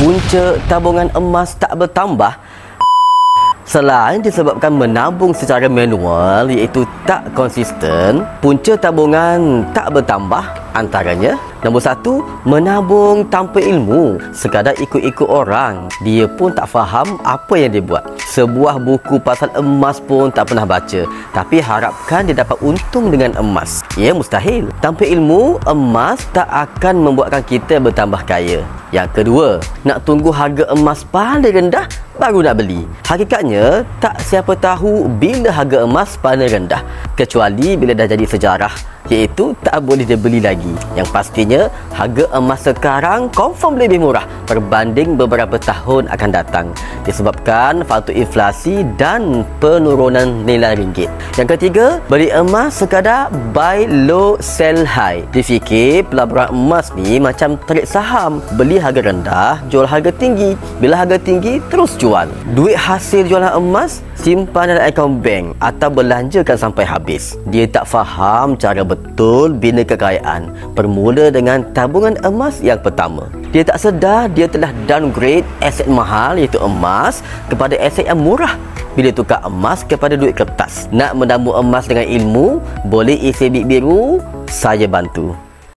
punca tabungan emas tak bertambah? Selain disebabkan menabung secara manual iaitu tak konsisten, punca tabungan tak bertambah antaranya: nombor 1, menabung tanpa ilmu, sekadar ikut-ikut orang. Dia pun tak faham apa yang dia buat. Sebuah buku pasal emas pun tak pernah baca, tapi harapkan dia dapat untung dengan emas. Ya, mustahil. Tanpa ilmu, emas tak akan membuatkan kita bertambah kaya. Yang kedua, nak tunggu harga emas paling rendah baru nak beli. Hakikatnya, tak siapa tahu bila harga emas paling rendah, kecuali bila dah jadi sejarah, iaitu tak boleh dibeli lagi. Yang pastinya, harga emas sekarang confirm lebih murah berbanding beberapa tahun akan datang, disebabkan faktor inflasi dan penurunan nilai ringgit. Yang ketiga, beli emas sekadar buy low sell high. Difikir pelaburan emas ni macam trade saham, beli harga rendah, jual harga tinggi. Bila harga tinggi, terus jual. Duit hasil jualan emas simpan dalam akaun bank atau belanjakan sampai habis. Dia tak faham cara betul bina kekayaan, bermula dengan tabungan emas yang pertama. Dia tak sedar dia telah downgrade aset mahal iaitu emas kepada aset yang murah bila tukar emas kepada duit kertas. Nak menabung emas dengan ilmu? Boleh isi big biru, saya bantu.